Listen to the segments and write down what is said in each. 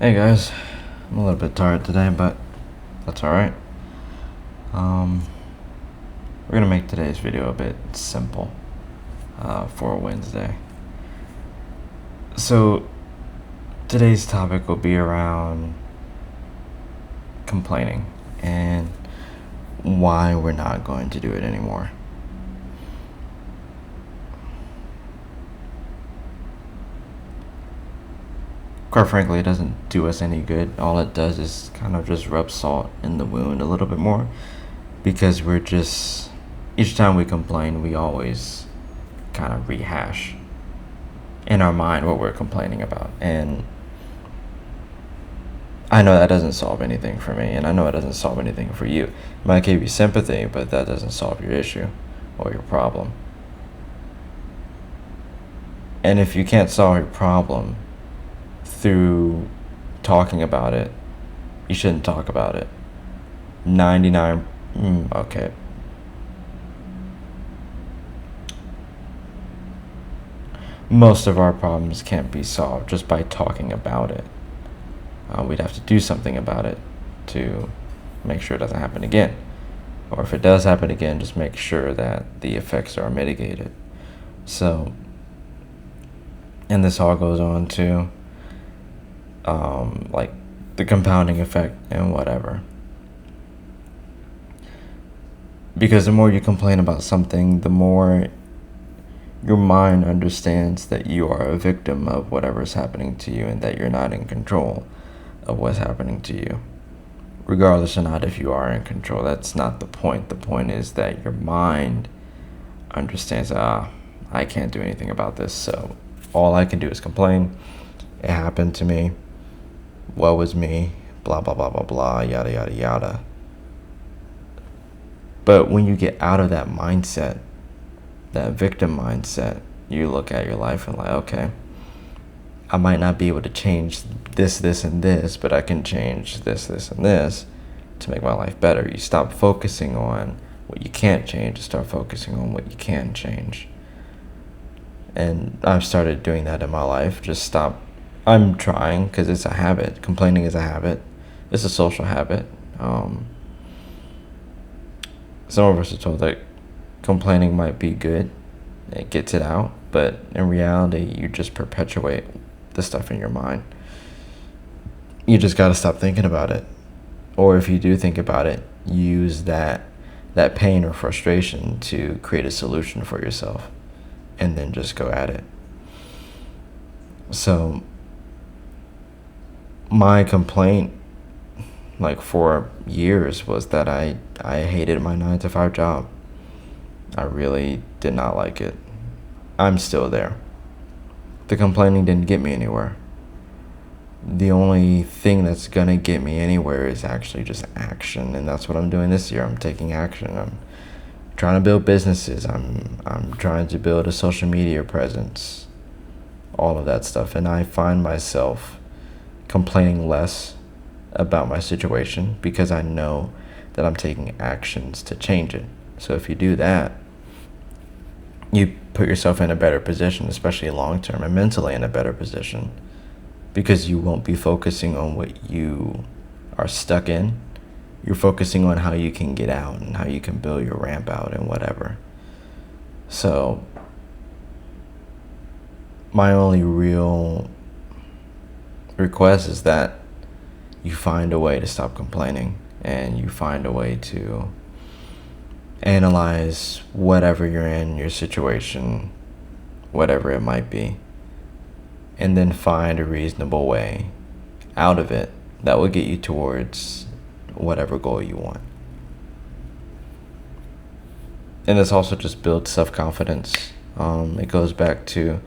Hey guys, I'm a little bit tired today, but that's alright. Um, we're gonna make today's video a bit simple for a Wednesday. So, today's topic will be around complaining and why we're not going to do it anymore. Quite frankly, it doesn't do us any good. All it does is kind of just rub salt in the wound a little bit more because each time we complain, we always kind of rehash in our mind what we're complaining about. And I know that doesn't solve anything for me, and I know it doesn't solve anything for you. It might give you sympathy, but that doesn't solve your issue or your problem. And if you can't solve your problem through talking about it, you shouldn't talk about it. 99, okay. Most of our problems can't be solved just by talking about it. We'd have to do something about it to make sure it doesn't happen again. Or if it does happen again, just make sure that the effects are mitigated. So, and this all goes on to like the compounding effect and whatever. Because the more you complain about something, the more your mind understands that you are a victim of whatever's happening to you and that you're not in control of what's happening to you. Regardless or not if you are in control, that's not the point. The point is that your mind understands, I can't do anything about this, so all I can do is complain. It happened to me. Woe was me. Blah, blah, blah, blah, blah, yada, yada, yada. But when you get out of that mindset, that victim mindset, you look at your life and like, okay, I might not be able to change this, and this, but I can change this, and this to make my life better. You stop focusing on what you can't change and start focusing on what you can change. And I've started doing that in my life. I'm trying, because it's a habit. Complaining is a habit. It's a social habit. Some of us are told that complaining might be good. It gets it out. But in reality, you just perpetuate the stuff in your mind. You just got to stop thinking about it. Or if you do think about it, use that pain or frustration to create a solution for yourself. And then just go at it. So my complaint, like for years, was that I hated my 9-to-5 job. I really did not like it. I'm still there. The complaining didn't get me anywhere. The only thing that's gonna get me anywhere is actually just action, and that's what I'm doing this year. I'm taking action. I'm trying to build businesses. I'm trying to build a social media presence. All of that stuff, and I find myself complaining less about my situation because I know that I'm taking actions to change it. So if you do that, you put yourself in a better position, especially long term, and mentally in a better position, because you won't be focusing on what you are stuck in. You're focusing on how you can get out and how you can build your ramp out and whatever. So my only real request is that you find a way to stop complaining, and you find a way to analyze whatever you're in, your situation, whatever it might be, and then find a reasonable way out of it that will get you towards whatever goal you want. And this also just builds self-confidence. It goes back to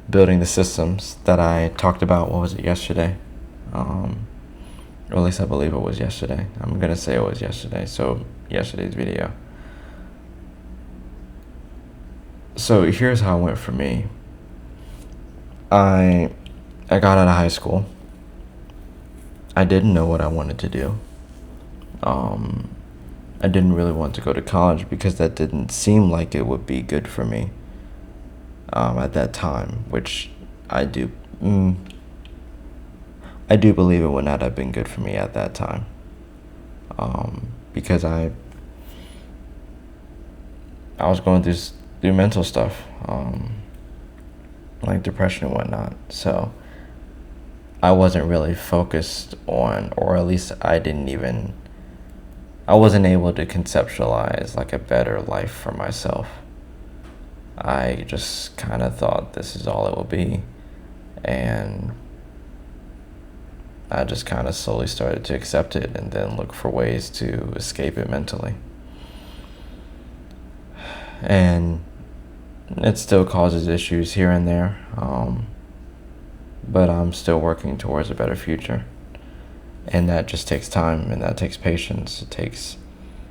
building the systems that I talked about, what was it, yesterday? Or at least I believe it was yesterday. I'm going to say it was yesterday, so yesterday's video. So here's how it went for me. I got out of high school. I didn't know what I wanted to do. I didn't really want to go to college because that didn't seem like it would be good for me at that time, which I I do believe it would not have been good for me at that time, because I was going through mental stuff, like depression and whatnot. So I wasn't really focused on, or at least I wasn't able to conceptualize like a better life for myself. I just kind of thought this is all it will be, and I just kind of slowly started to accept it and then look for ways to escape it mentally. And it still causes issues here and there, but I'm still working towards a better future. And that just takes time, and that takes patience. It takes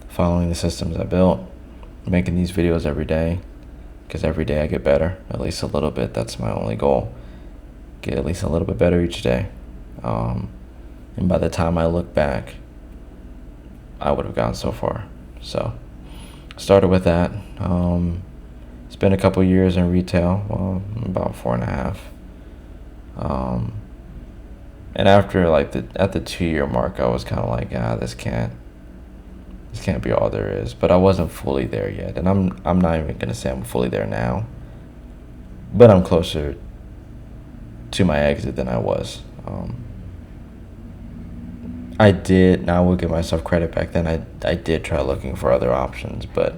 following the systems I built, making these videos every day, because every day I get better, at least a little bit. That's my only goal. Get at least a little bit better each day. And by the time I look back, I would have gone so far. So started with that. It's been a couple years in retail, well, about 4.5. And after at the 2-year mark, I was kind of like, this can't be all there is. But I wasn't fully there yet, and I'm not even gonna say I'm fully there now. But I'm closer to my exit than I was. I did. Now I will give myself credit. Back then, I did try looking for other options, but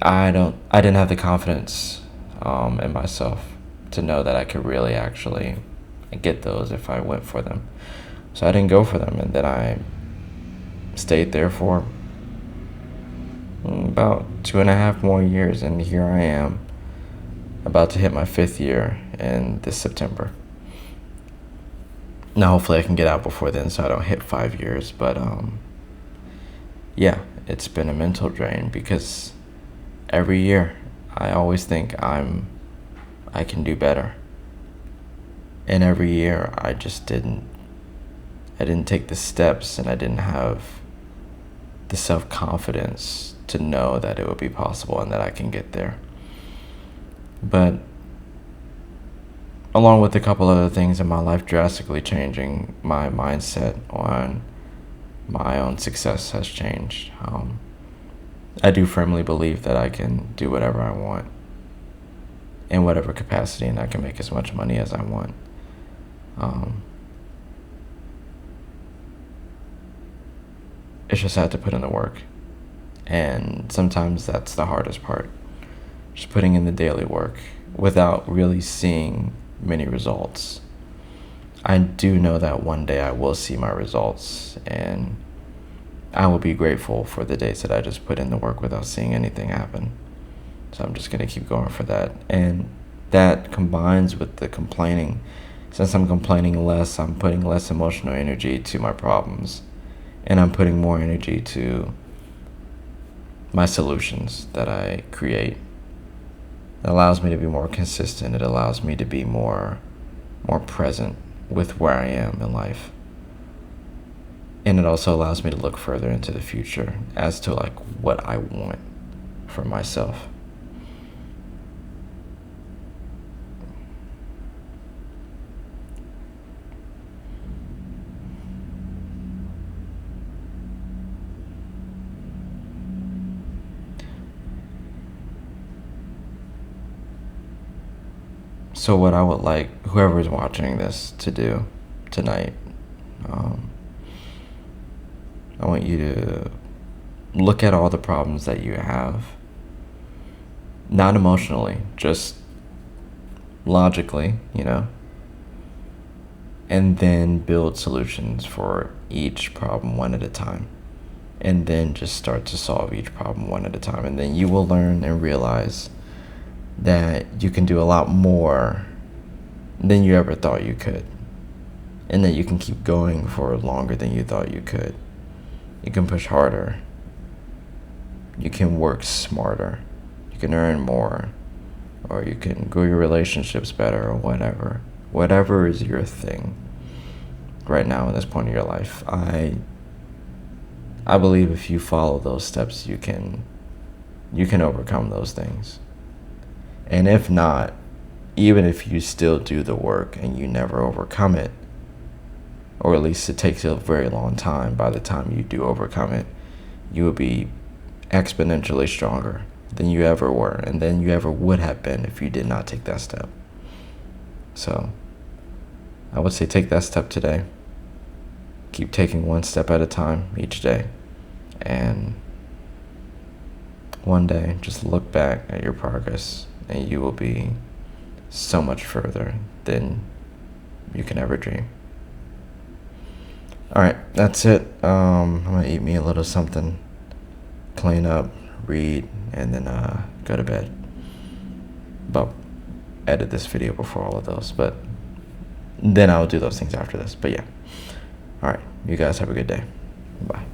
I didn't have the confidence in myself to know that I could really actually get those if I went for them. So I didn't go for them, and then I stayed there for about 2.5 more years, and here I am, about to hit my 5th year in this September. Now hopefully I can get out before then so I don't hit 5 years, but yeah, it's been a mental drain because every year I always think I can do better. And every year I didn't take the steps, and I didn't have the self-confidence to know that it would be possible and that I can get there. But along with a couple other things in my life drastically changing, my mindset on my own success has changed. I do firmly believe that I can do whatever I want in whatever capacity, and I can make as much money as I want. It's just had to put in the work, and sometimes that's the hardest part, just putting in the daily work without really seeing many results. I do know that one day I will see my results, and I will be grateful for the days that I just put in the work without seeing anything happen. So I'm just going to keep going for that. And that combines with the complaining. Since I'm complaining less, I'm putting less emotional energy to my problems, and I'm putting more energy to my solutions that I create. It allows me to be more consistent. It allows me to be more present with where I am in life. And it also allows me to look further into the future as to like what I want for myself. So what I would like whoever's watching this to do tonight, I want you to look at all the problems that you have, not emotionally, just logically, and then build solutions for each problem one at a time. And then just start to solve each problem one at a time. And then you will learn and realize that you can do a lot more than you ever thought you could. And that you can keep going for longer than you thought you could. You can push harder. You can work smarter. You can earn more. Or you can grow your relationships better, or whatever. Whatever is your thing right now in this point of your life. I believe if you follow those steps, you can overcome those things. And if not, even if you still do the work and you never overcome it, or at least it takes a very long time. By the time you do overcome it, you will be exponentially stronger than you ever were, and than you ever would have been if you did not take that step. So I would say take that step today. Keep taking one step at a time each day, and one day just look back at your progress and you will be so much further than you can ever dream. Alright, that's it. I'm gonna eat me a little something, clean up, read, and then go to bed. But edit this video before all of those, but then I'll do those things after this. But yeah. Alright, you guys have a good day. Bye.